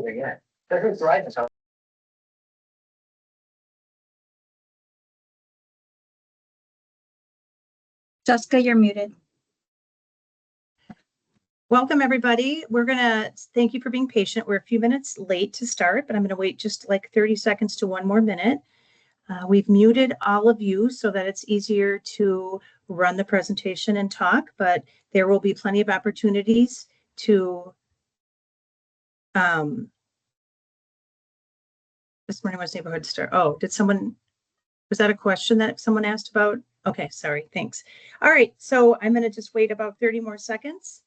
moving in. That's right. So Jessica, you're muted. Welcome, everybody. We're going to thank you for being patient. We're a few minutes late to start, but I'm going to wait just like 30 seconds to 1 more minute. We've muted all of you so that it's easier to run the presentation and talk, but there will be plenty of opportunities to this morning was neighborhood star. Oh, was that a question that someone asked about? Okay, sorry, thanks. All right, so I'm going to just wait about 30 more seconds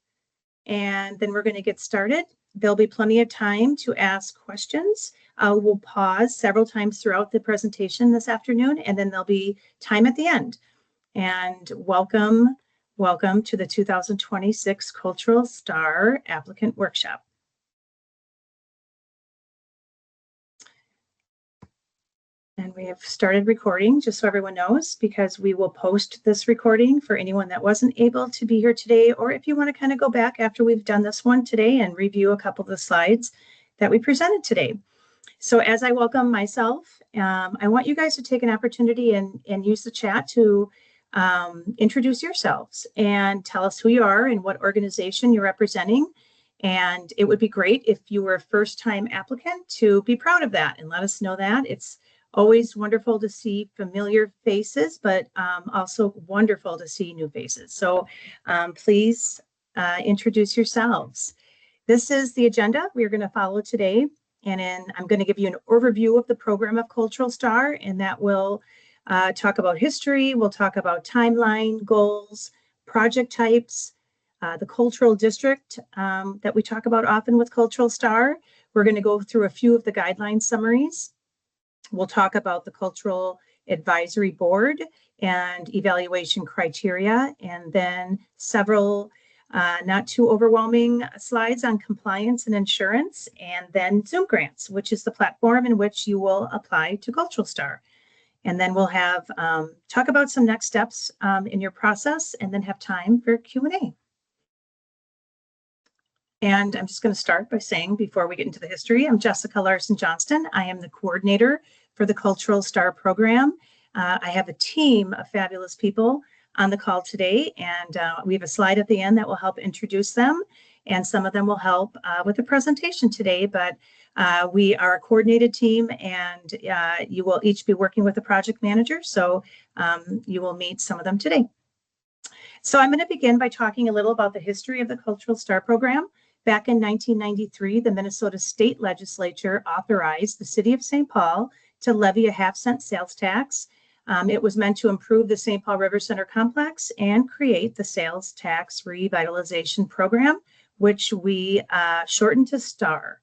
and then we're going to get started. There'll be plenty of time to ask questions. We'll pause several times throughout the presentation this afternoon, and then there'll be time at the end. And welcome to the 2026 Cultural Star Applicant Workshop. And we have started recording, just so everyone knows, because we will post this recording for anyone that wasn't able to be here today, or if you want to kind of go back after we've done this one today and review a couple of the slides that we presented today. So as I welcome myself, I want you guys to take an opportunity and use the chat to introduce yourselves and tell us who you are and what organization you're representing. And it would be great if you were a first-time applicant to be proud of that and let us know that. It's always wonderful to see familiar faces, but also wonderful to see new faces. So please introduce yourselves. This is the agenda we're going to follow today. And then I'm going to give you an overview of the program of Cultural Star, and that will talk about history. We'll talk about timeline, goals, project types, the cultural district that we talk about often with Cultural Star. We're going to go through a few of the guideline summaries. We'll talk about the Cultural Advisory Board and evaluation criteria, and then several not too overwhelming slides on compliance and insurance, and then Zoom Grants, which is the platform in which you will apply to Cultural Star. And then we'll have talk about some next steps in your process, and then have time for Q&A. And I'm just going to start by saying, before we get into the history, I'm Jessica Larson-Johnston. I am the coordinator for the Cultural Star program. I have a team of fabulous people on the call today, and we have a slide at the end that will help introduce them, and some of them will help with the presentation today, but we are a coordinated team, and you will each be working with a project manager, so you will meet some of them today. So I'm going to begin by talking a little about the history of the Cultural Star program. Back in 1993, the Minnesota State Legislature authorized the City of St. Paul to levy a half-cent sales tax. It was meant to improve the St. Paul River Center complex and create the Sales Tax Revitalization Program, which we shortened to STAR.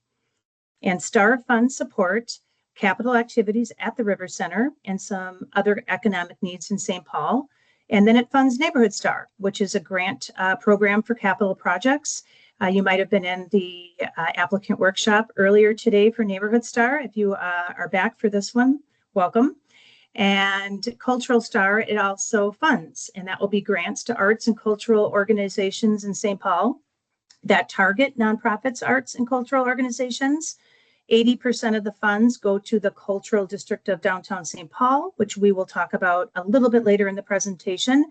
And STAR funds support capital activities at the River Center and some other economic needs in St. Paul. And then it funds Neighborhood Star, which is a grant program for capital projects. You might have been in the applicant workshop earlier today for Neighborhood Star. If you are back for this one, welcome. And Cultural Star, it also funds, and that will be grants to arts and cultural organizations in St. Paul that target nonprofits, arts and cultural organizations. 80% of the funds go to the Cultural District of Downtown St. Paul, which we will talk about a little bit later in the presentation.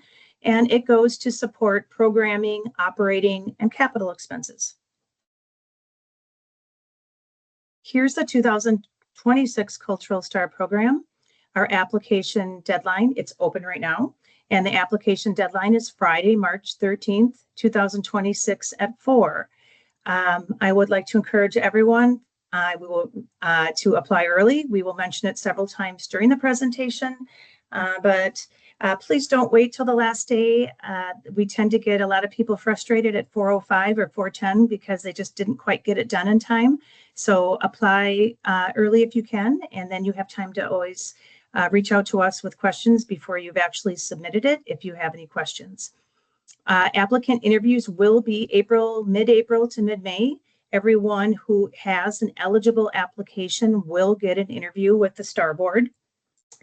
And it goes to support programming, operating, and capital expenses. Here's the 2026 Cultural Star program. Our application deadline, it's open right now. And the application deadline is Friday, March 13th, 2026 at 4. I would like to encourage everyone to apply early. We will mention it several times during the presentation, but please don't wait till the last day. We tend to get a lot of people frustrated at 4:05 or 4:10 because they just didn't quite get it done in time. So apply early if you can, and then you have time to always reach out to us with questions before you've actually submitted it if you have any questions. Applicant interviews will be mid-April to mid-May. Everyone who has an eligible application will get an interview with the STAR board.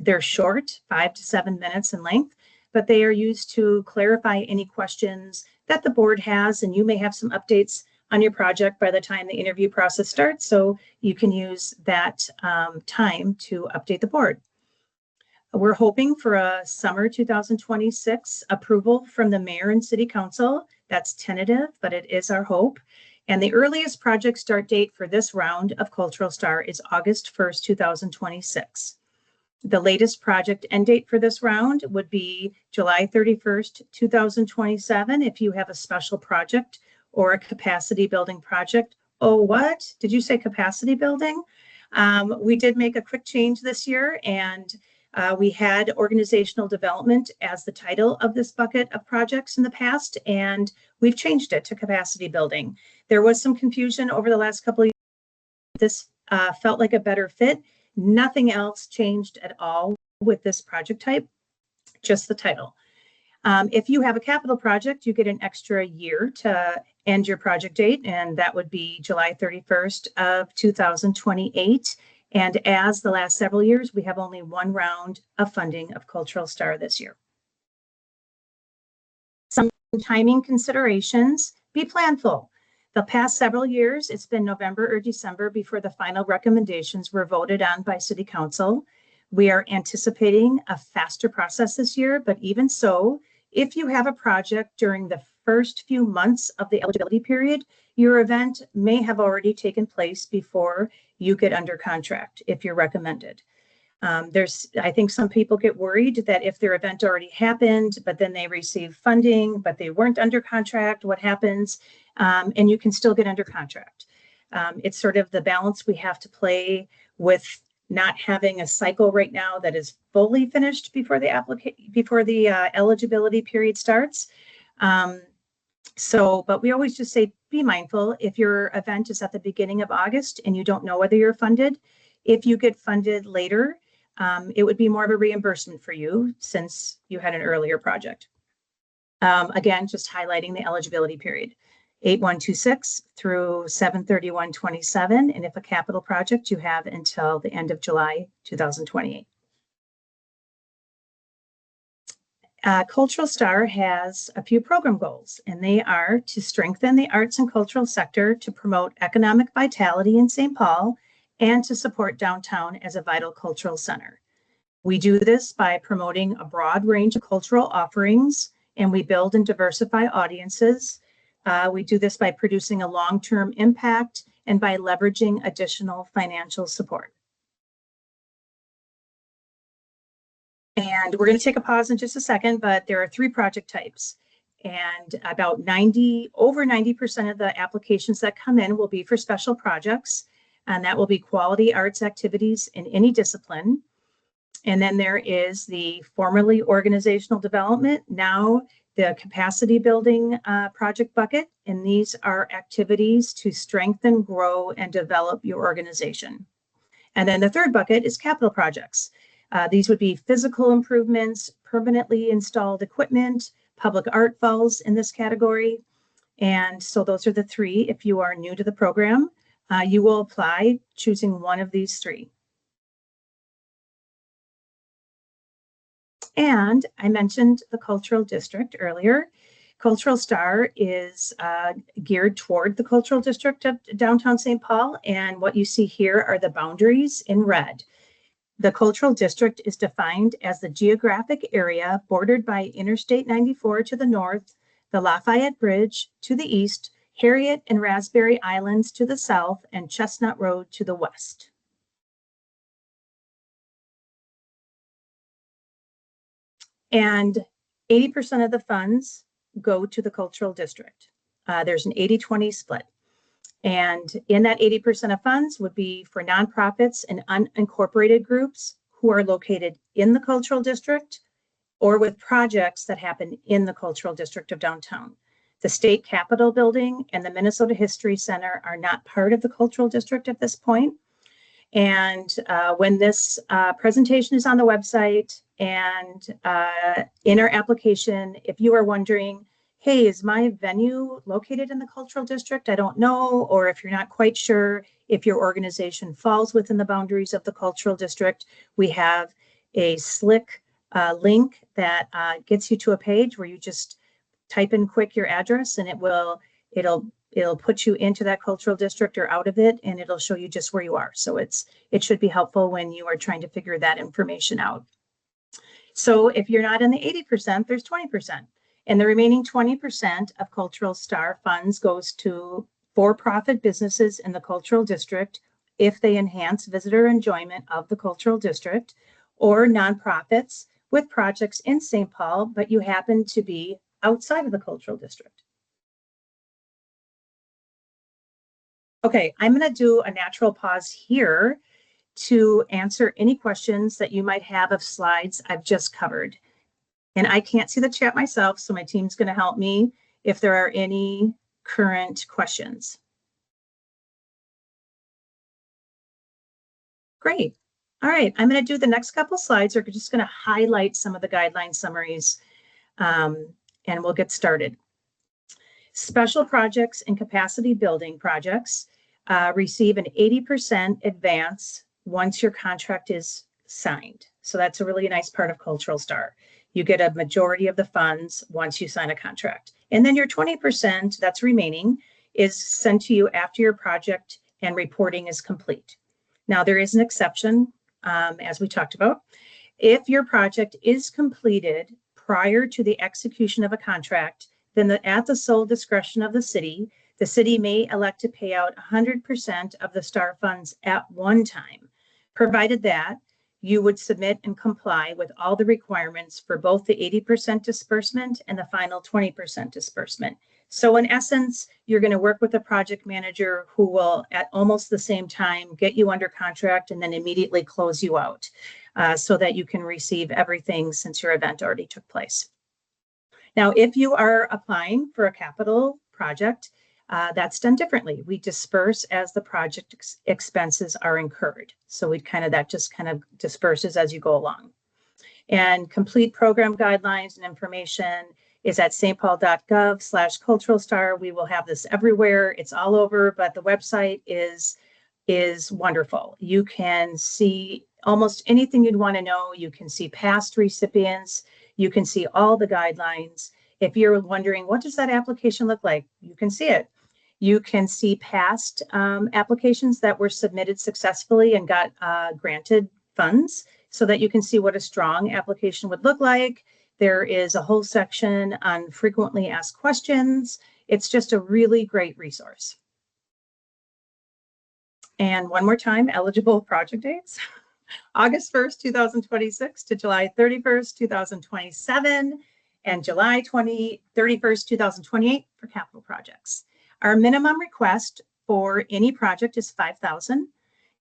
They're short, 5 to 7 minutes in length, but they are used to clarify any questions that the board has, and you may have some updates on your project by the time the interview process starts, so you can use that time to update the board. We're hoping for a summer 2026 approval from the mayor and city council. That's tentative, but it is our hope. And the earliest project start date for this round of Cultural Star is August 1st, 2026. The latest project end date for this round would be July 31st, 2027, if you have a special project or a capacity building project. Oh, what? Did you say capacity building? We did make a quick change this year, and we had organizational development as the title of this bucket of projects in the past, and we've changed it to capacity building. There was some confusion over the last couple of years. This felt like a better fit. Nothing else changed at all with this project type, just the title. If you have a capital project, you get an extra year to end your project date, and that would be July 31st of 2028. And as the last several years, we have only one round of funding of Cultural Star this year. Some timing considerations: be planful. The past several years, it's been November or December before the final recommendations were voted on by City Council. We are anticipating a faster process this year, but even so, if you have a project during the first few months of the eligibility period, your event may have already taken place before you get under contract if you're recommended. I think some people get worried that if their event already happened, but then they receive funding, but they weren't under contract, what happens? And you can still get under contract. It's sort of the balance we have to play with not having a cycle right now that is fully finished before the eligibility period starts. But we always just say, be mindful if your event is at the beginning of August and you don't know whether you're funded. If you get funded later, it would be more of a reimbursement for you since you had an earlier project. Again, just highlighting the eligibility period, 8/1/26 through 7/31/27. And if a capital project, you have until the end of July 2028. Cultural Star has a few program goals, and they are to strengthen the arts and cultural sector, to promote economic vitality in St. Paul, and to support downtown as a vital cultural center. We do this by promoting a broad range of cultural offerings, and we build and diversify audiences. We do this by producing a long-term impact and by leveraging additional financial support. And we're going to take a pause in just a second, but there are 3 project types. And about over 90% of the applications that come in will be for special projects. And that will be quality arts activities in any discipline. And then there is the formerly organizational development, now the capacity building project bucket. And these are activities to strengthen, grow, and develop your organization. And then the third bucket is capital projects. These would be physical improvements, permanently installed equipment, public art falls in this category. And so those are the 3. If you are new to the program, you will apply choosing one of these 3. And I mentioned the Cultural District earlier. Cultural Star is geared toward the Cultural District of downtown St. Paul. And what you see here are the boundaries in red. The Cultural District is defined as the geographic area bordered by Interstate 94 to the north, the Lafayette Bridge to the east, Harriet and Raspberry Islands to the south, and Chestnut Road to the west. And 80% of the funds go to the Cultural District. There's an 80-20 split. And in that 80% of funds would be for nonprofits and unincorporated groups who are located in the Cultural District or with projects that happen in the Cultural District of downtown. The State Capitol Building and the Minnesota History Center are not part of the Cultural District at this point. And when this presentation is on the website and in our application, if you are wondering, hey, is my venue located in the Cultural District? I don't know. Or if you're not quite sure if your organization falls within the boundaries of the Cultural District, we have a slick link that gets you to a page where you just type in quick your address, and it'll It'll put you into that cultural district or out of it, and it'll show you just where you are. So it should be helpful when you are trying to figure that information out. So if you're not in the 80%, there's 20%. And the remaining 20% of Cultural Star funds goes to for-profit businesses in the cultural district if they enhance visitor enjoyment of the cultural district, or nonprofits with projects in St. Paul, but you happen to be outside of the cultural district. Okay, I'm going to do a natural pause here to answer any questions that you might have of slides I've just covered. And I can't see the chat myself, so my team's going to help me if there are any current questions. Great. All right, I'm going to do the next couple slides. We're just going to highlight some of the guideline summaries, and we'll get started. Special projects and capacity building projects receive an 80% advance once your contract is signed. So that's a really nice part of Cultural Star. You get a majority of the funds once you sign a contract. And then your 20% that's remaining is sent to you after your project and reporting is complete. Now, there is an exception, as we talked about. If your project is completed prior to the execution of a contract, then at the sole discretion of the city may elect to pay out 100% of the STAR funds at one time, provided that you would submit and comply with all the requirements for both the 80% disbursement and the final 20% disbursement. So in essence, you're going to work with a project manager who will at almost the same time get you under contract and then immediately close you out so that you can receive everything since your event already took place. Now, if you are applying for a capital project, that's done differently. We disperse as the project expenses are incurred. So that just kind of disperses as you go along. And complete program guidelines and information is at stpaul.gov/culturalstar. We will have this everywhere. It's all over, but the website is wonderful. You can see almost anything you'd want to know. You can see past recipients. You can see all the guidelines. If you're wondering, what does that application look like? You can see it. You can see past applications that were submitted successfully and got granted funds so that you can see what a strong application would look like. There is a whole section on frequently asked questions. It's just a really great resource. And one more time, eligible project dates. August 1st, 2026 to July 31st, 2027, and July 31st, 2028 for capital projects. Our minimum request for any project is $5,000,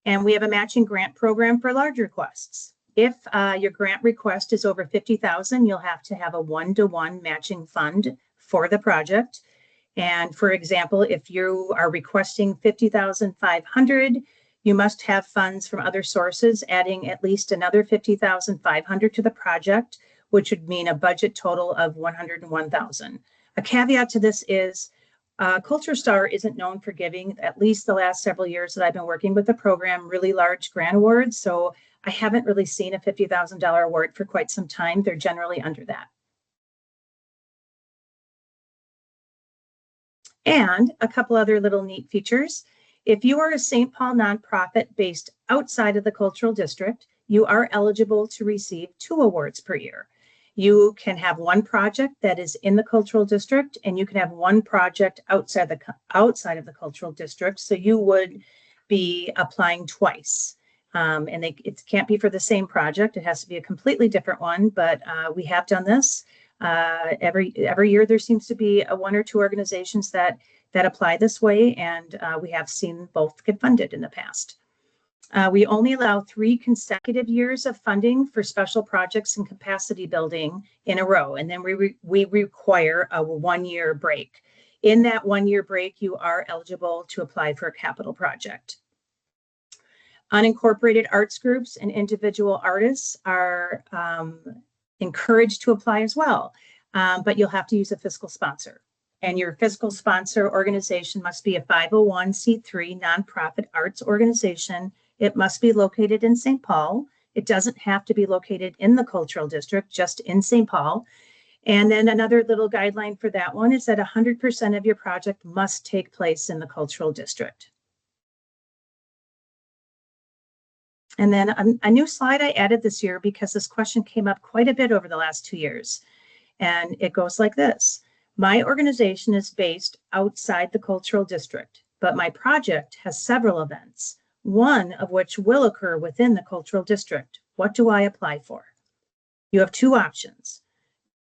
and we have a matching grant program for large requests. If your grant request is over $50,000, you'll have to have a 1-to-1 matching fund for the project. And for example, if you are requesting $50,500, you must have funds from other sources, adding at least another $50,500 to the project, which would mean a budget total of $101,000. A caveat to this is Culture Star isn't known for giving, at least the last several years that I've been working with the program, really large grant awards. So I haven't really seen a $50,000 award for quite some time. They're generally under that. And a couple other little neat features. If you are a St. Paul nonprofit based outside of the cultural district, you are eligible to receive 2 awards per year. You can have one project that is in the cultural district, and you can have one project outside of the cultural district. So you would be applying twice. And it can't be for the same project. It has to be a completely different one, but we have done this. Every year there seems to be 1 or 2 organizations that apply this way, and we have seen both get funded in the past. We only allow 3 consecutive years of funding for special projects and capacity building in a row, and then we require a 1-year break. In that 1-year break, you are eligible to apply for a capital project. Unincorporated arts groups and individual artists are encouraged to apply as well, but you'll have to use a fiscal sponsor. And your fiscal sponsor organization must be a 501c3 nonprofit arts organization. It must be located in St. Paul. It doesn't have to be located in the cultural district, just in St. Paul. And then another little guideline for that one is that 100% of your project must take place in the cultural district. And then a new slide I added this year because this question came up quite a bit over the last 2 years. And it goes like this. My organization is based outside the cultural district, but my project has several events, one of which will occur within the cultural district. What do I apply for? You have two options.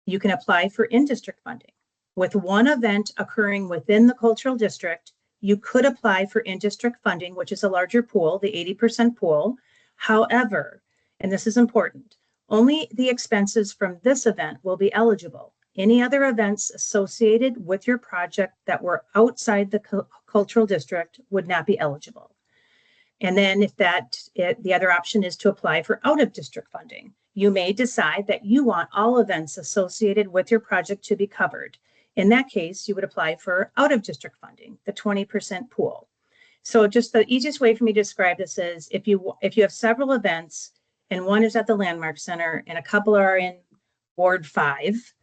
You can apply for in-district funding. With one event occurring within the cultural district, you could apply for in-district funding, which is a larger pool, the 80% pool. However, and this is important, only the expenses from this event will be eligible. Any other events associated with your project that were outside the cultural district would not be eligible. And then the other option is to apply for out-of-district funding. You may decide that you want all events associated with your project to be covered. In that case, you would apply for out-of-district funding, the 20% pool. So just the easiest way for me to describe this is if you have several events and one is at the Landmark Center and a couple are in Ward 5,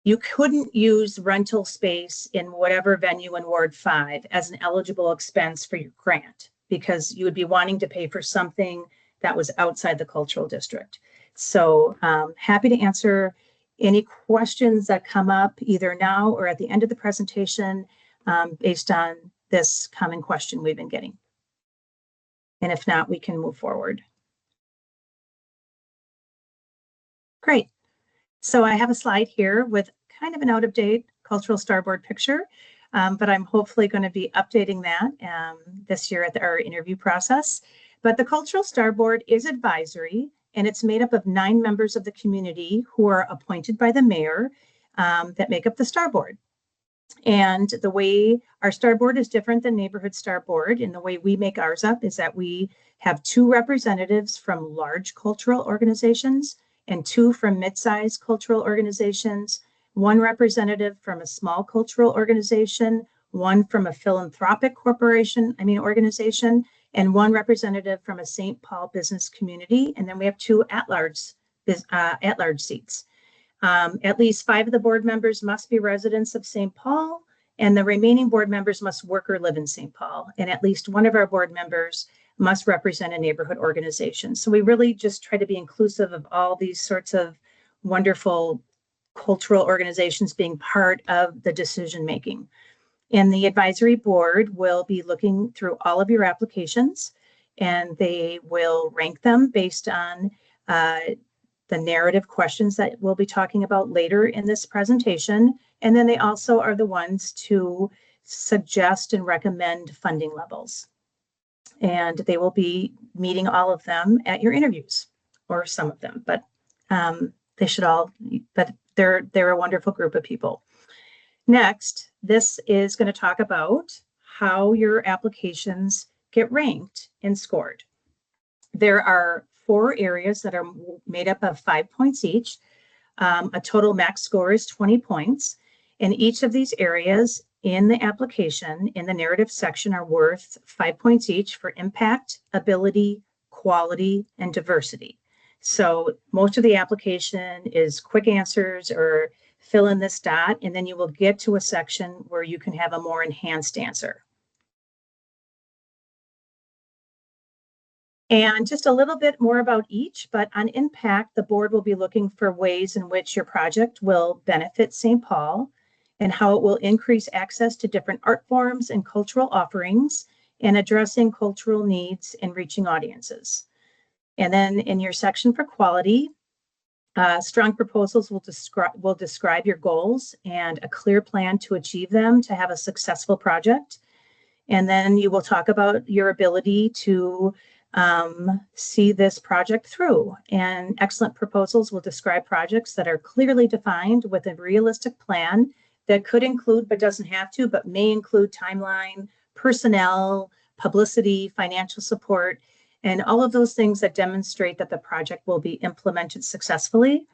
you couldn't use rental space in whatever venue in Ward 5 as an eligible expense for your grant, because you would be wanting to pay for something that was outside the cultural district. So happy to answer any questions that come up either now or at the end of the presentation based on this common question we've been getting. And if not, we can move forward. Great. So I have a slide here with kind of an out-of-date cultural starboard picture, but I'm hopefully going to be updating that this year at our interview process. But the cultural starboard is advisory, and it's made up of 9 members of the community who are appointed by the mayor that make up the starboard. And the way our starboard is different than neighborhood starboard, and the way we make ours up is that we have 2 representatives from large cultural organizations and 2 from mid-sized cultural organizations, 1 representative from a small cultural organization, 1 from a philanthropic organization, and 1 representative from a St. Paul business community. And then we have 2 at-large seats. At least 5 of the board members must be residents of St. Paul, and the remaining board members must work or live in St. Paul. And at least 1 of our board members must represent a neighborhood organization. So we really just try to be inclusive of all these sorts of wonderful cultural organizations being part of the decision making. And the advisory board will be looking through all of your applications, and they will rank them based on the narrative questions that we'll be talking about later in this presentation. And then they also are the ones to suggest and recommend funding levels. And they will be meeting all of them at your interviews, or some of them, but they should all, but they're a wonderful group of people. Next, this is going to talk about how your applications get ranked and scored. There are 4 areas that are made up of 5 points each. A total max score is 20 points. And each of these areas in the application, in the narrative section, are worth 5 points each for impact, ability, quality, and diversity. So most of the application is quick answers or fill in this dot, and then you will get to a section where you can have a more enhanced answer. And just a little bit more about each, but on impact, the board will be looking for ways in which your project will benefit St. Paul and how it will increase access to different art forms and cultural offerings and addressing cultural needs and reaching audiences. And then in your section for quality, strong proposals will describe your goals and a clear plan to achieve them to have a successful project. And then you will talk about your ability to see this project through. And excellent proposals will describe projects that are clearly defined with a realistic plan that could include, but doesn't have to, but may include timeline, personnel, publicity, financial support, and all of those things that demonstrate that the project will be implemented successfully.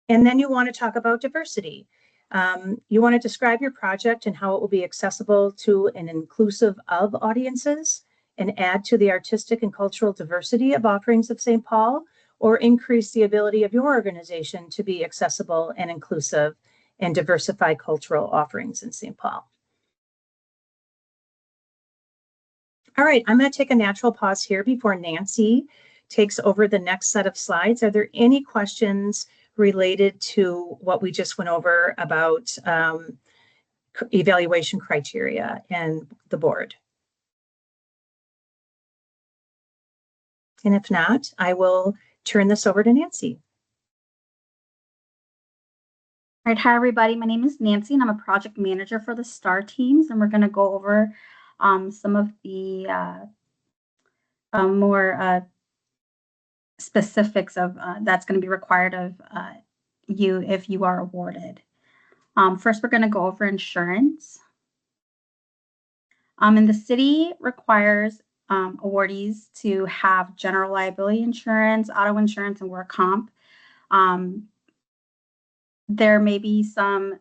And then you want to talk about diversity. You want to describe your project and how it will be accessible to an inclusive of audiences and add to the artistic and cultural diversity of offerings of St. Paul, or increase the ability of your organization to be accessible and inclusive and diversify cultural offerings in St. Paul. All right, I'm going to take a natural pause here before Nancy takes over the next set of slides. Are there any questions related to what we just went over about evaluation criteria and the board? And if not, I will turn this over to Nancy. All right, hi everybody. My name is Nancy and I'm a project manager for the STAR teams, and we're going to go over some of the more specifics of that's going to be required of you if you are awarded. First, we're going to go over insurance. And the city requires awardees to have general liability insurance, auto insurance, and work comp. There may be some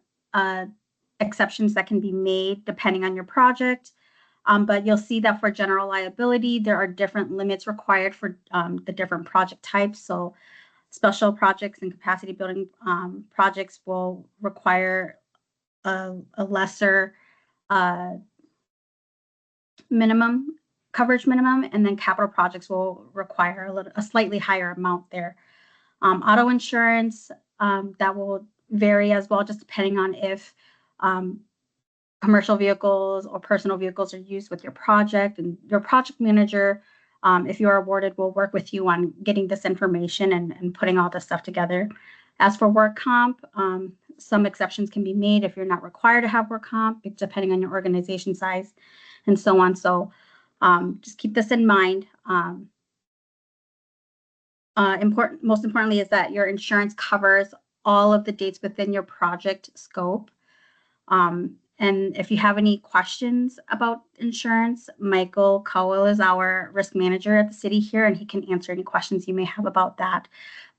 exceptions that can be made depending on your project, but you'll see that for general liability, there are different limits required for the different project types. So special projects and capacity building projects will require a lesser coverage minimum, and then capital projects will require a slightly higher amount there. Auto insurance, that will vary as well, just depending on if commercial vehicles or personal vehicles are used with your project, and your project manager, if you are awarded, will work with you on getting this information and putting all this stuff together. As for work comp, some exceptions can be made if you're not required to have work comp, depending on your organization size and so on. So just keep this in mind. Most importantly is that your insurance covers all of the dates within your project scope. And if you have any questions about insurance, Michael Cowell is our risk manager at the city here, and he can answer any questions you may have about that.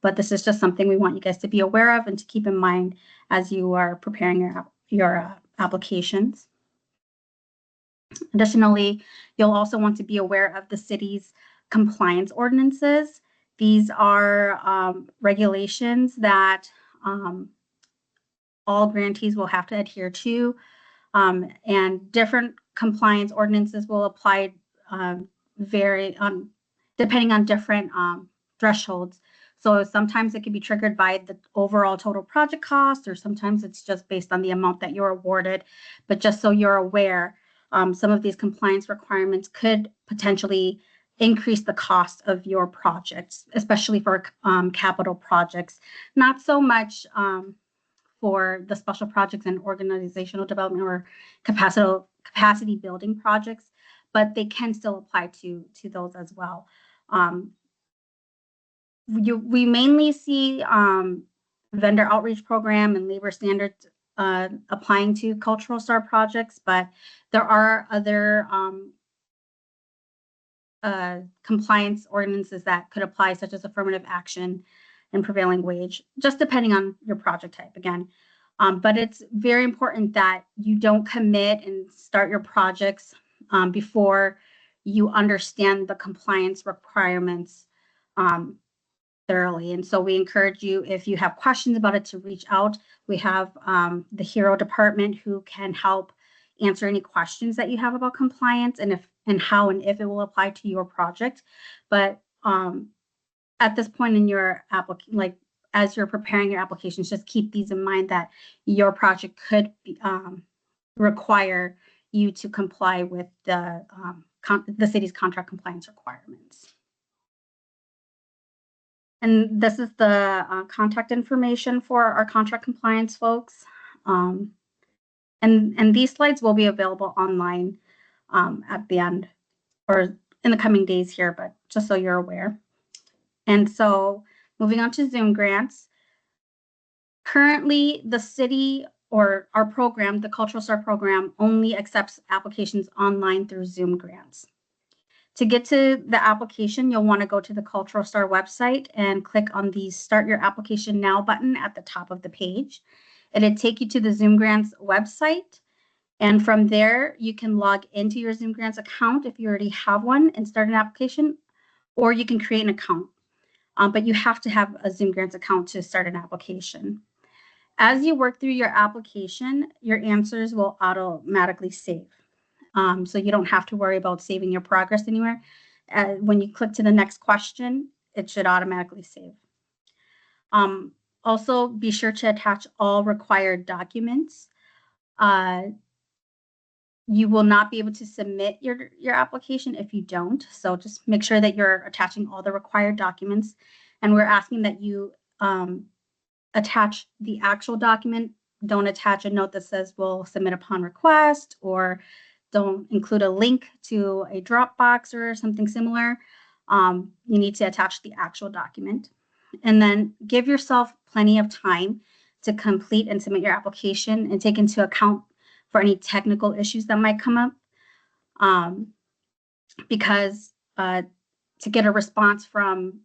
But this is just something we want you guys to be aware of and to keep in mind as you are preparing your applications. Additionally, you'll also want to be aware of the city's compliance ordinances. These are regulations that all grantees will have to adhere to, and different compliance ordinances will apply depending on different thresholds. So sometimes it can be triggered by the overall total project cost, or sometimes it's just based on the amount that you're awarded. But just so you're aware, some of these compliance requirements could potentially increase the cost of your projects, especially for capital projects. Not so much for the special projects and organizational development or capacity building projects, but they can still apply to those as well. We mainly see vendor outreach program and labor standards applying to cultural STAR projects, but there are other compliance ordinances that could apply, such as affirmative action and prevailing wage, just depending on your project type again. But it's very important that you don't commit and start your projects before you understand the compliance requirements thoroughly. And so we encourage you, if you have questions about it, to reach out. We have the HERO department who can help answer any questions that you have about compliance and how and if it will apply to your project. But at this point in your application, as you're preparing your applications, just keep these in mind, that your project could be, require you to comply with the city's contract compliance requirements. And this is the contact information for our contract compliance folks. And these slides will be available online at the end or in the coming days here, but just so you're aware. And so moving on to Zoom grants. Currently, the city or our program, the Cultural STAR program, only accepts applications online through Zoom grants. To get to the application, you'll want to go to the Cultural STAR website and click on the Start Your Application Now button at the top of the page. It'll take you to the Zoom Grants website. And from there, you can log into your Zoom Grants account if you already have one and start an application, or you can create an account. But you have to have a Zoom Grants account to start an application. As you work through your application, your answers will automatically save. So you don't have to worry about saving your progress anywhere. When you click to the next question, it should automatically save. Also, be sure to attach all required documents. You will not be able to submit your application if you don't. So just make sure that you're attaching all the required documents. And we're asking that you attach the actual document. Don't attach a note that says we'll submit upon request, or don't include a link to a Dropbox or something similar. You need to attach the actual document. And then give yourself plenty of time to complete and submit your application, and take into account for any technical issues that might come up. Because to get a response from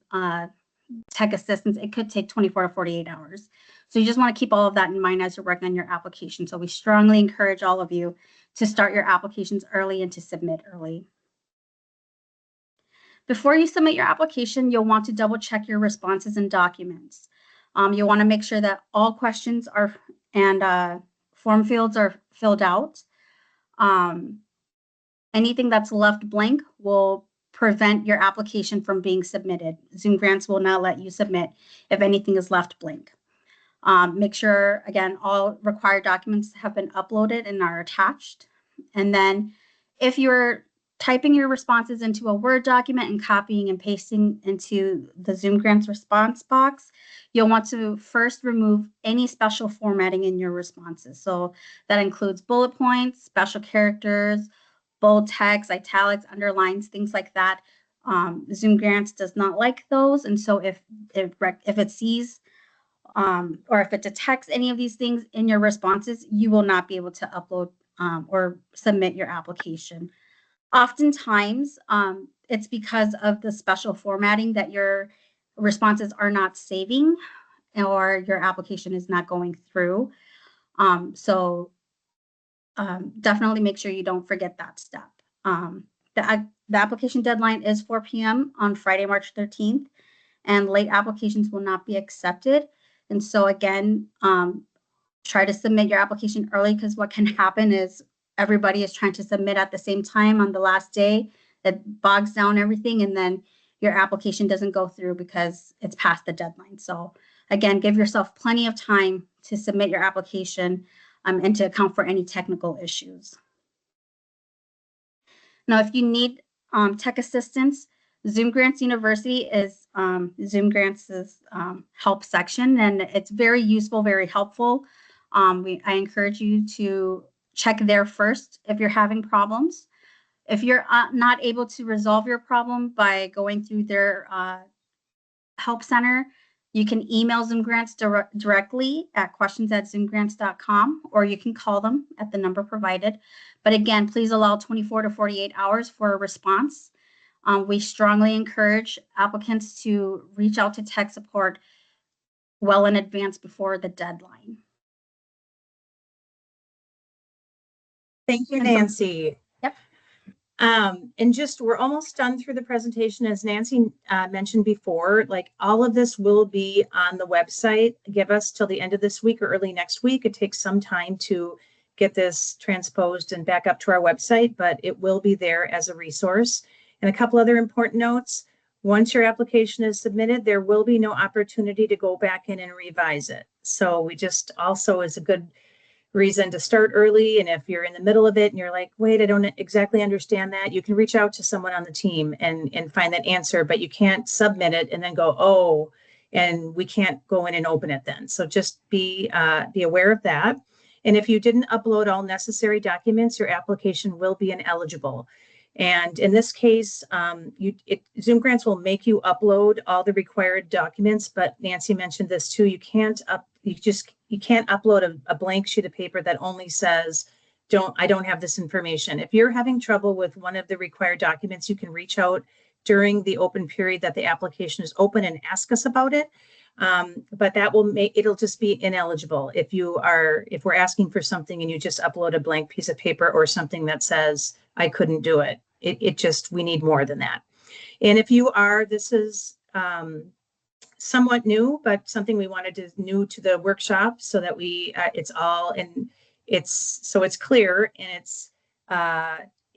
tech assistance, it could take 24 to 48 hours. So you just want to keep all of that in mind as you're working on your application. So we strongly encourage all of you to start your applications early and to submit early. Before you submit your application, you'll want to double check your responses and documents. You'll want to make sure that all questions are and form fields are filled out. Anything that's left blank will prevent your application from being submitted. Zoom Grants will not let you submit if anything is left blank. Make sure, again, all required documents have been uploaded and are attached. And then if you're typing your responses into a Word document and copying and pasting into the Zoom Grants response box, you'll want to first remove any special formatting in your responses. So that includes bullet points, special characters, bold text, italics, underlines, things like that. Zoom Grants does not like those. And so if it sees or if it detects any of these things in your responses, you will not be able to upload or submit your application. Oftentimes, it's because of the special formatting that your responses are not saving or your application is not going through. Definitely make sure you don't forget that step. The application deadline is 4 p.m. on Friday, March 13th, and late applications will not be accepted. And so again, try to submit your application early, because what can happen is everybody is trying to submit at the same time on the last day. It bogs down everything, and then your application doesn't go through because it's past the deadline. So again, give yourself plenty of time to submit your application and to account for any technical issues. Now, if you need tech assistance, Zoom Grants University is Zoom Grants' help section, and it's very useful, very helpful. I encourage you to check there first if you're having problems. If you're not able to resolve your problem by going through their help center, you can email Zoom Grants directly at questions@zoomgrants.com, or you can call them at the number provided. But again, please allow 24 to 48 hours for a response. We strongly encourage applicants to reach out to tech support well in advance before the deadline. Thank you, Nancy. Yep. And just, we're almost done through the presentation. As Nancy mentioned before, like, all of this will be on the website. Give us till the end of this week or early next week. It takes some time to get this transposed and back up to our website, but it will be there as a resource. And a couple other important notes: once your application is submitted, there will be no opportunity to go back in and revise it. So we just also is a good reason to start early. And if you're in the middle of it and you're like, wait, I don't exactly understand that, you can reach out to someone on the team and find that answer, but you can't submit it and then go, oh, and we can't go in and open it then. So just be aware of that. And if you didn't upload all necessary documents, your application will be ineligible. And in this case, Zoom Grants will make you upload all the required documents, but Nancy mentioned this too. You can't upload a blank sheet of paper that only says, I don't have this information. If you're having trouble with one of the required documents, you can reach out during the open period that the application is open and ask us about it. But that will it'll just be ineligible if we're asking for something and you just upload a blank piece of paper or something that says, I couldn't do it. We need more than that. And if you are, this is somewhat new, but something we wanted to new to the workshop so that we it's all and it's clear and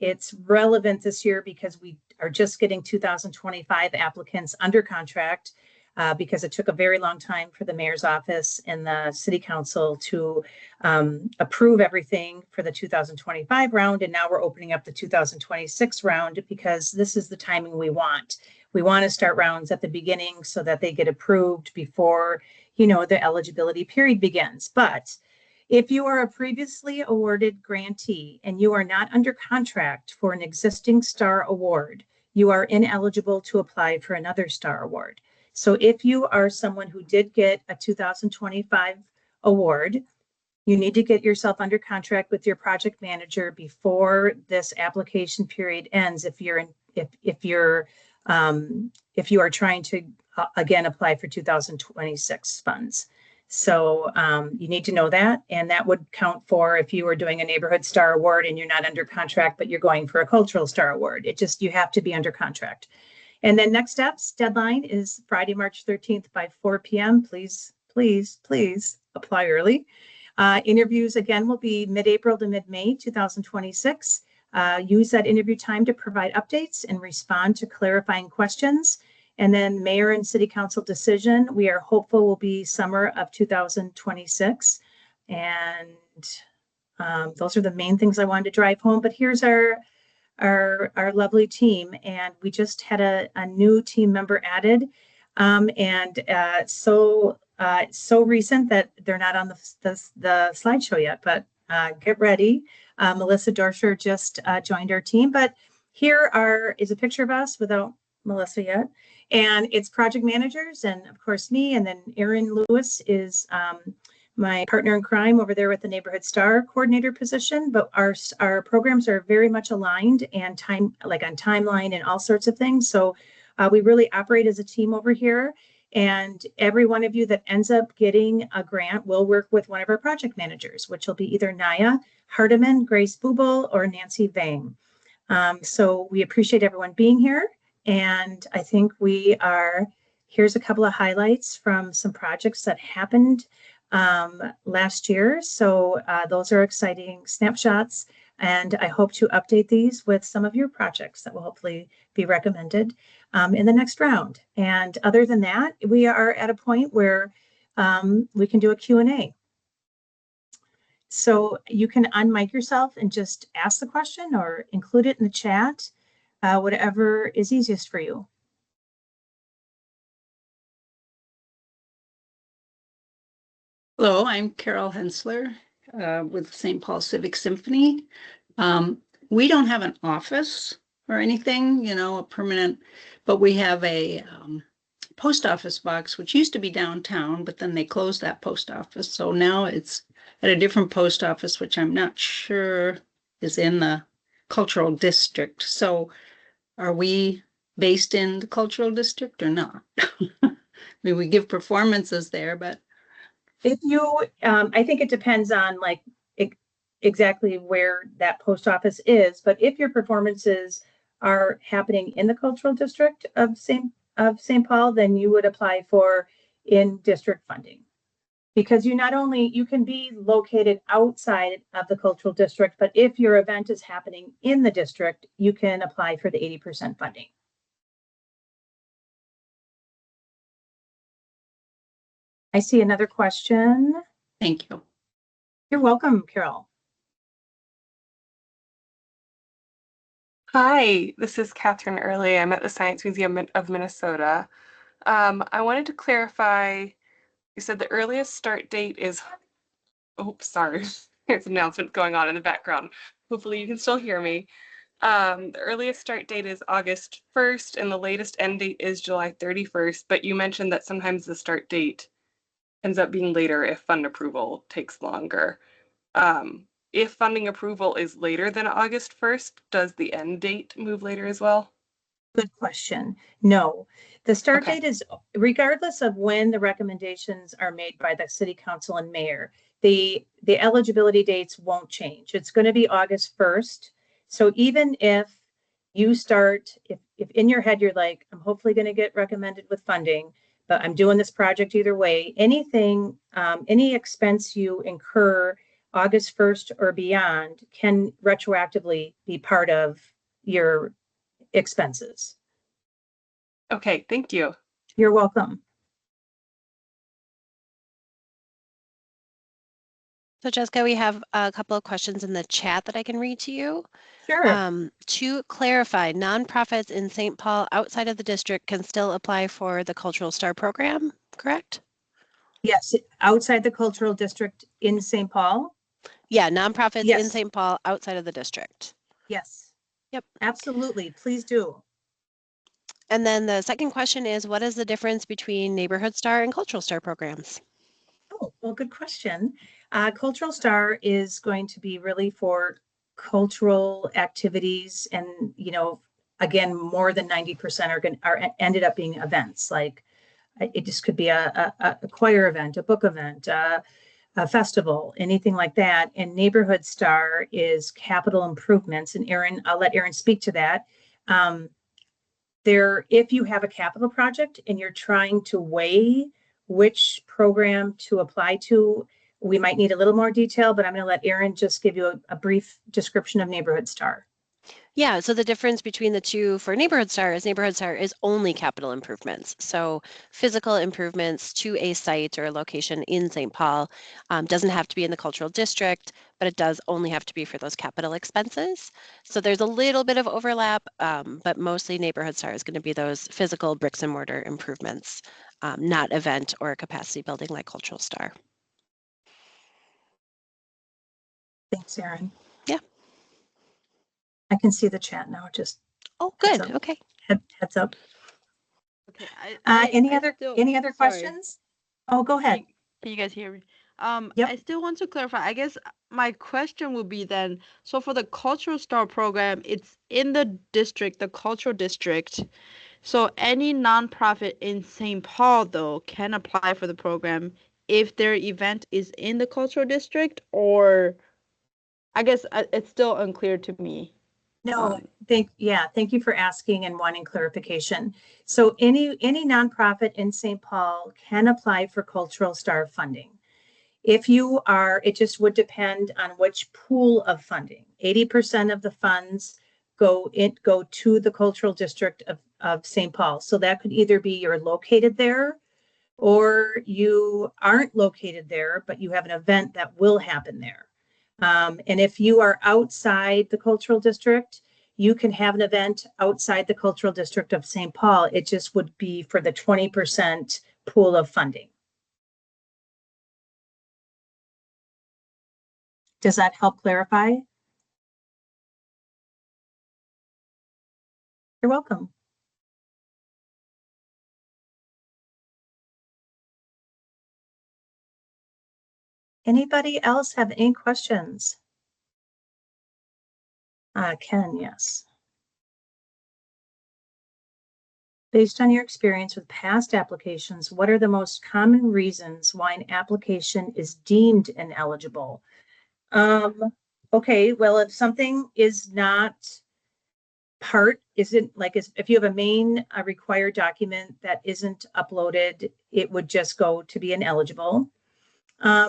it's relevant this year because we are just getting 2025 applicants under contract because it took a very long time for the mayor's office and the city council to approve everything for the 2025 round. And now we're opening up the 2026 round because this is the timing we want. We want to start rounds at the beginning so that they get approved before, the eligibility period begins. But if you are a previously awarded grantee and you are not under contract for an existing STAR award, you are ineligible to apply for another STAR award. So if you are someone who did get a 2025 award, you need to get yourself under contract with your project manager before this application period ends. If you are trying to again apply for 2026 funds. So you need to know that, and that would count for if you were doing a neighborhood STAR award and you're not under contract, but you're going for a cultural STAR award. You have to be under contract. And then next steps, deadline is Friday, March 13th by 4 p.m. Please apply early. Interviews again will be mid-April to mid-May 2026. Use that interview time to provide updates and respond to clarifying questions. And then mayor and city council decision, we are hopeful will be summer of 2026. And those are the main things I wanted to drive home. But here's our lovely team. And we just had a new team member added. So recent that they're not on the slideshow yet, but get ready. Melissa Dorsher just joined our team, but here is a picture of us without Melissa yet. And it's project managers and of course me, and then Erin Lewis is my partner in crime over there with the Neighborhood STAR coordinator position, but our programs are very much aligned and on timeline and all sorts of things. So we really operate as a team over here. And every one of you that ends up getting a grant will work with one of our project managers, which will be either Naya Hardiman, Grace Bubel, or Nancy Vang. So we appreciate everyone being here. And I think here's a couple of highlights from some projects that happened last year. So those are exciting snapshots. And I hope to update these with some of your projects that will hopefully be recommended in the next round. And other than that, we are at a point where we can do a Q&A. So you can unmic yourself and just ask the question or include it in the chat, whatever is easiest for you. Hello, I'm Carol Hensler with St. Paul Civic Symphony. We don't have an office or anything, a permanent, but we have a post office box, which used to be downtown, but then they closed that post office. So now it's at a different post office, which I'm not sure is in the cultural district. So are we based in the cultural district or not? I mean, we give performances there, but if you, I think it depends on exactly where that post office is, but if your performances are happening in the cultural district of St. Paul, then you would apply for in-district funding. Because you can be located outside of the cultural district, but if your event is happening in the district, you can apply for the 80% funding. I see another question. thank you. You're welcome, Carol. Hi, this is Catherine Early. I'm at the Science Museum of Minnesota. I wanted to clarify, you said the earliest start date is, oh, sorry, there's an announcement going on in the background. Hopefully you can still hear me. The earliest start date is August 1st and the latest end date is July 31st, but you mentioned that sometimes the start date ends up being later if fund approval takes longer. If funding approval is later than August 1st, does the end date move later as well? Good question. No, the start date is, regardless of when the recommendations are made by the city council and mayor, the eligibility dates won't change. It's going to be August 1st. So even if you start, if in your head you're like, I'm hopefully going to get recommended with funding, but I'm doing this project either way. Anything, any expense you incur August 1st or beyond can retroactively be part of your expenses. Okay, thank you. You're welcome. So Jessica, we have a couple of questions in the chat that I can read to you. Sure. To clarify, nonprofits in St. Paul outside of the district can still apply for the Cultural Star program, correct? Yes, outside the cultural district in St. Paul. Yeah, nonprofits in Yes. St. Paul outside of the district. Yes. Yep. Absolutely. Please do. And then the second question is, what is the difference between Neighborhood Star and Cultural Star programs? Oh, well, good question. Cultural Star is going to be really for cultural activities, and again, more than 90% are ended up being events. Like it just could be a choir event, a book event, a festival, anything like that. And Neighborhood Star is capital improvements. And Erin, I'll let Erin speak to that. If you have a capital project and you're trying to weigh which program to apply to, we might need a little more detail, but I'm going to let Erin just give you a brief description of Neighborhood Star. Yeah, so the difference between the two for Neighborhood Star is only capital improvements. So physical improvements to a site or a location in St. Paul doesn't have to be in the cultural district, but it does only have to be for those capital expenses. So there's a little bit of overlap, but mostly Neighborhood Star is going to be those physical bricks and mortar improvements, not event or capacity building like Cultural Star. Thanks, Erin. Yeah. I can see the chat now. Just Oh, good. up. Okay. Heads up. Okay. Any other sorry. questions? Oh, go ahead. Can you guys hear me? Yep. I still want to clarify. I guess my question would be then, so for the Cultural Star program, it's in the district, the cultural district. So any nonprofit in St. Paul, though, can apply for the program if their event is in the cultural district, or I guess it's still unclear to me. No, thank you for asking and wanting clarification. So any nonprofit in St. Paul can apply for Cultural Star funding. If you are, it just would depend on which pool of funding. 80% of the funds go to the cultural district of St. Paul. So that could either be you're located there or you aren't located there, but you have an event that will happen there. And if you are outside the cultural district, you can have an event outside the cultural district of St. Paul. It just would be for the 20% pool of funding. Does that help clarify? You're welcome. Anybody else have any questions? Ken, yes. Based on your experience with past applications, what are the most common reasons why an application is deemed ineligible? Okay, well, if something is not if you have a main required document that isn't uploaded, it would just go to be ineligible.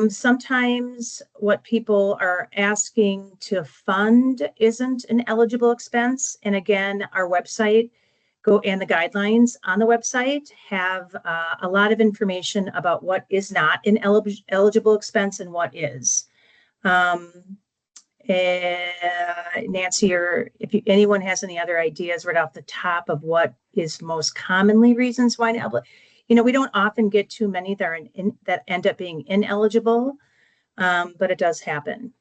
Sometimes what people are asking to fund isn't an eligible expense. And again, our website and the guidelines on the website have a lot of information about what is not an eligible expense and what is. Nancy, or if anyone has any other ideas right off the top of what is most commonly reasons why we don't often get too many that end up being ineligible, but it does happen.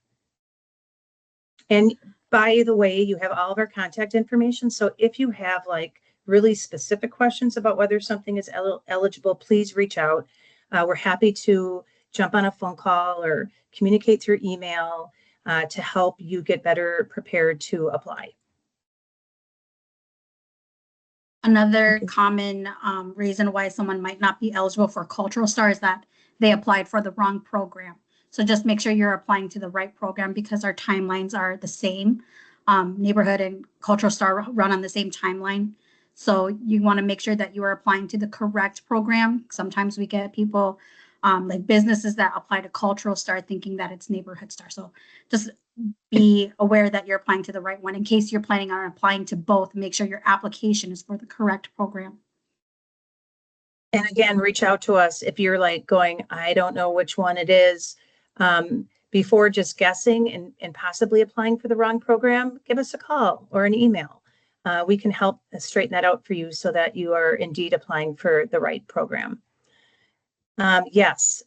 And by the way, you have all of our contact information. So if you have like really specific questions about whether something is eligible, please reach out. We're happy to jump on a phone call or communicate through email to help you get better prepared to apply. Another common reason why someone might not be eligible for Cultural Star is that they applied for the wrong program. So just make sure you're applying to the right program because our timelines are the same. Neighborhood and Cultural Star run on the same timeline. So you want to make sure that you are applying to the correct program. Sometimes we get people, like businesses that apply to Cultural Star thinking that it's Neighborhood Star. So just be aware that you're applying to the right one. In case you're planning on applying to both, make sure your application is for the correct program. And again, reach out to us if you're like going, I don't know which one it is. Before just guessing and possibly applying for the wrong program, give us a call or an email. We can help straighten that out for you so that you are indeed applying for the right program. Yes,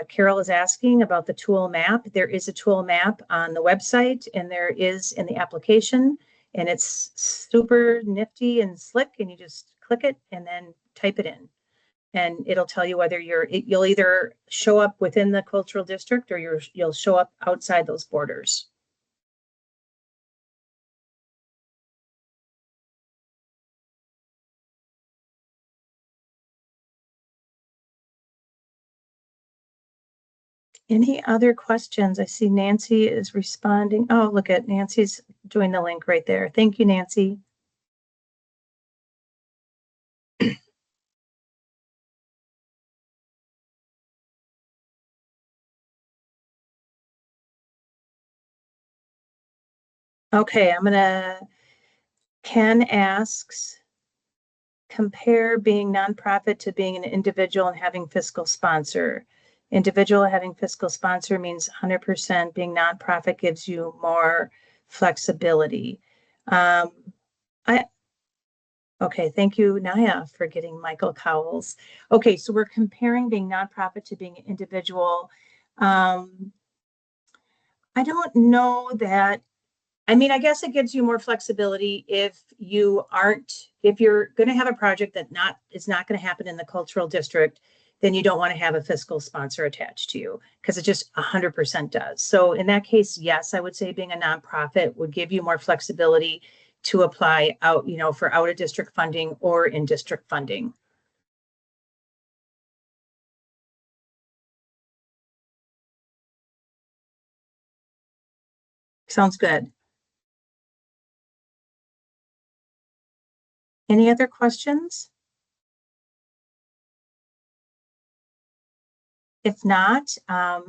Carol is asking about the tool map. There is a tool map on the website and there is in the application, and it's super nifty and slick, and you just click it and then type it in. And it'll tell you whether you'll either show up within the cultural district or you'll show up outside those borders. Any other questions? I see Nancy is responding. Oh, look at Nancy's doing the link right there. Thank you, Nancy. Okay, Ken asks, compare being nonprofit to being an individual and having fiscal sponsor. Individual having fiscal sponsor means 100%. Being nonprofit gives you more flexibility. Okay, thank you, Naya, for getting Michael Cowles. Okay, so we're comparing being nonprofit to being an individual. I don't know that. I mean, I guess it gives you more flexibility if you're going to have a project that is not going to happen in the cultural district, then you don't want to have a fiscal sponsor attached to you because it just 100% does. So in that case, yes, I would say being a nonprofit would give you more flexibility to apply out, for out of district funding or in district funding. Sounds good. Any other questions? If not,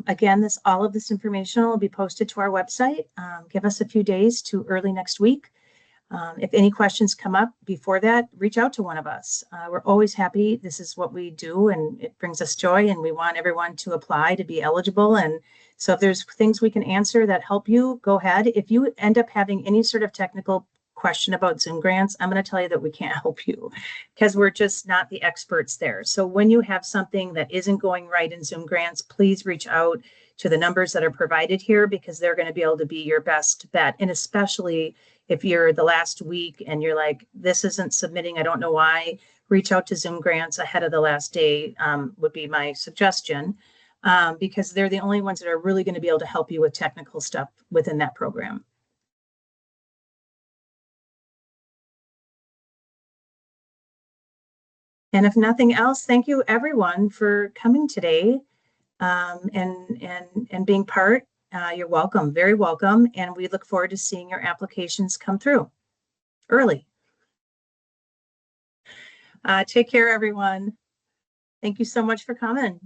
again, all of this information will be posted to our website. Give us a few days to early next week. If any questions come up before that, reach out to one of us. We're always happy. This is what we do, and it brings us joy, and we want everyone to apply to be eligible. And so if there's things we can answer that help you, go ahead. If you end up having any sort of technical question about Zoom grants, I'm going to tell you that we can't help you because we're just not the experts there. So when you have something that isn't going right in Zoom grants, please reach out to the numbers that are provided here because they're going to be able to be your best bet. And especially if you're the last week and you're like, this isn't submitting, I don't know why, reach out to Zoom grants ahead of the last day would be my suggestion because they're the only ones that are really going to be able to help you with technical stuff within that program. And if nothing else, thank you everyone for coming today and being part. You're welcome, very welcome. And we look forward to seeing your applications come through early. Take care, everyone. Thank you so much for coming.